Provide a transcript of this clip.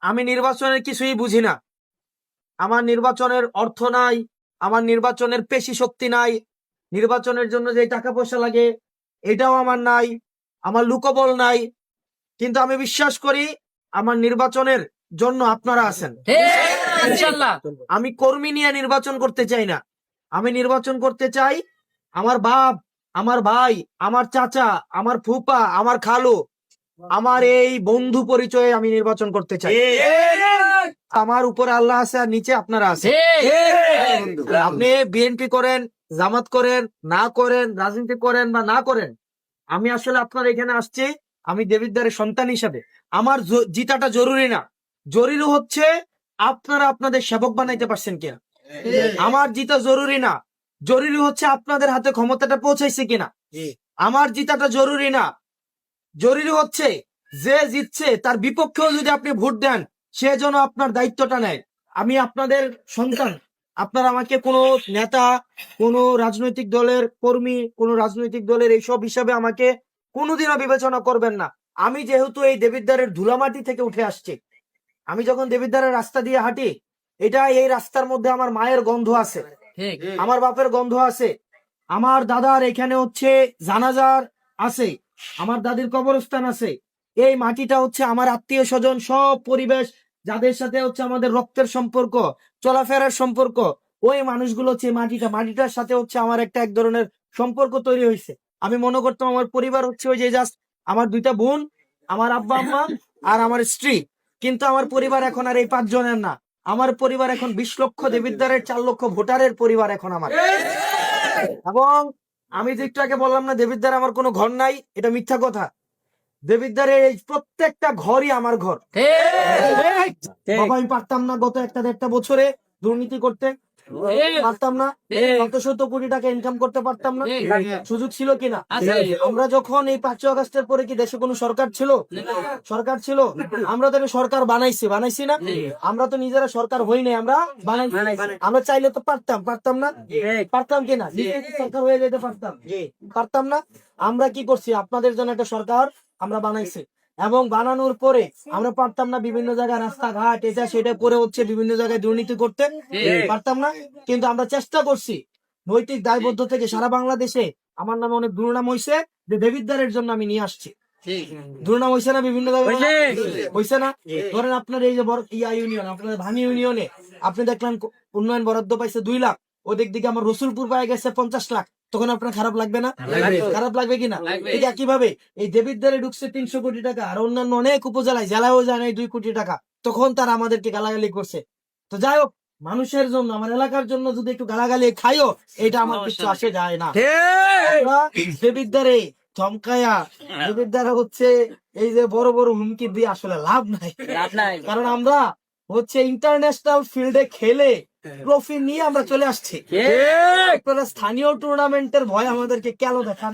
আমি নির্বাচনের কিছুই বুঝি না। আমার নির্বাচনের অর্থ নাই, আমার নির্বাচনের পেশি শক্তি নাই, নির্বাচনের জন্য যে টাকা পয়সা লাগে এটাও আমার নাই, আমার লোকবল নাই। কিন্তু আমি বিশ্বাস করি আমার নির্বাচনের জন্য আপনারা আছেন। ইনশাআল্লাহ। আমি কর্মী নিয়ে নির্বাচন করতে চাই না। আমি নির্বাচন করতে চাই আমার বাপ, আমার ভাই, আমার চাচা, আমার ফুপা, আমার খালু, আমার এই বন্ধু পরিচয়ে আমি নির্বাচন করতে চাই। আমার উপরে আল্লাহ আছে আর নিচে আপনারা আছেন। আপনি বিএনপি করেন, জামাত করেন, না করেন, রাজনীতি করেন বা না করেন, আমি আসলে আপনার এখানে আসছি আমি দেবিদ্বারের সন্তান হিসাবে। আমার জিতাটা জরুরি না, জরুরি হচ্ছে আপনারা আপনাদের সেবক বানাইতে পারছেন কিনা। আমার জিতা জরুরি না, জরুরি হচ্ছে আপনাদের হাতে ক্ষমতাটা পৌঁছাইছে কিনা। আমার জিতাটা জরুরি না, জরুরি হচ্ছে যে জিতছে তার বিপক্ষেও যদি আপনি ভোট দেন সে যেন আপনার দায়িত্বটা নেয়। আমি আপনাদের সন্তান, আপনারা আমাকে কোনো নেতা, কোনো রাজনৈতিক দলের কর্মী, কোনো রাজনৈতিক দলের এইসব হিসাবে আমাকে কোনোদিনও বিবেচনা করবেন না। আমি যেহেতু এই দেবিদ্বারের ধুলামাটি থেকে উঠে আসছি, আমি যখন দেবিদ্বারের রাস্তা দিয়ে হাঁটি, এই রাস্তার মধ্যে আমার মায়ের গন্ধ আছে, আমার বাপের গন্ধ আছে, আমার দাদার এখানে হচ্ছে জানাজার আছে, আমার দাদির কবরস্থান আছে। এই মাটিটা হচ্ছে আমার আত্মীয় স্বজন, সব পরিবেশ যাদের সাথে হচ্ছে আমাদের রক্তের সম্পর্ক, চলাফেরার সম্পর্ক, ওই মানুষগুলো হচ্ছে মাটিটার সাথে হচ্ছে আমার একটা এক ধরনের সম্পর্ক তৈরি হয়েছে। আমি মনে করতাম আমার পরিবার হচ্ছে ওই যে জাস্ট আমার দুইটা বোন, আমার আব্বা আম্মা আর আমার স্ত্রী। কিন্তু আমার পরিবার এখন আর এই 5 জনের না, আমার পরিবার এখন 20 লক্ষ দেবিদ্বারের 4 লক্ষ ভোটারের পরিবার এখন আমার। এবং আমি যে একটু আগে বললাম না দেবিদ্বারে আমার কোনো ঘর নাই, এটা মিথ্যা কথা। দেবিদ্বারের এই প্রত্যেকটা ঘরই আমার ঘর। বাবা আমি পারতাম না গত 1-1.5 বছরে দুর্নীতি করতে, পারতাম না 100 কোটি টাকা ইনকাম করতে পারতাম না। সুযোগ ছিল কিনা? আমরা যখন এই 5 আগস্টের পরে কি দেশে কোনো সরকার ছিল? সরকার ছিল। আমরা তো সরকার বানাইছি না? আমরা তো নিজেরা সরকার হই নাই, আমরা বানাইছি। আমরা চাইলে তো পারতাম না? পারতাম কিনা? সরকার হয়ে যেতে পারতাম না? আমরা কি করছি? আপনাদের জন্য একটা সরকার আমরা বানাইছি, এবং বানানোর পরে আমরা পারতাম না বিভিন্ন জায়গায় রাস্তাঘাট এটা সেটা করে হচ্ছে বিভিন্ন জায়গায় দুর্নীতি করতে পারতাম না। কিন্তু আমরা চেষ্টা করছি নৈতিক দায়বদ্ধ থেকে সারা বাংলাদেশে আমার নামে অনেক দুর্নাম হয়েছে, যে দেবিদ্বারের জন্য আমি নিয়ে আসছি। দুর্নাম হয়েছে না বিভিন্ন জায়গায়? হয়েছে না? ধরেন আপনার এই যে ইউনিয়ন, আপনাদের ভানি ইউনিয়নে আপনি দেখলেন উন্নয়ন বরাদ্দ পাইছে 2 লাখ, ওদিক দিকে আমার রসুলপুর পায়ে গেছে 50 লাখ, তখন আপনার খারাপ লাগবে না? খারাপ লাগবে কিনা? ঠিক একইভাবে এই দেবিদ্বারে ঢুকছে 300 কোটি টাকা, আর অন্যান্য অনেক উপজেলায় জেলায়ও যায় নাই 2 কোটি টাকা, তখন তারা আমাদেরকে গালাগালি করছে। তো যাই হোক, মানুষের জন্য, আমার এলাকার জন্য যদি একটু গালাগালি খাইও, এটা আমার কিছু আসে যায় না। দেবিদ্বারে চমকায়া দেবিদ্বারে হচ্ছে এই যে বড় বড় হুমকি দিয়ে আসলে লাভ নাই। কারণ আমরা হচ্ছে ইন্টারন্যাশনাল ফিল্ডে খেলে ট্রফি নিয়ে আমরা চলে আসছি। আপনারা স্থানীয় টুর্নামেন্টের ভয় আমাদেরকে কেন দেখান?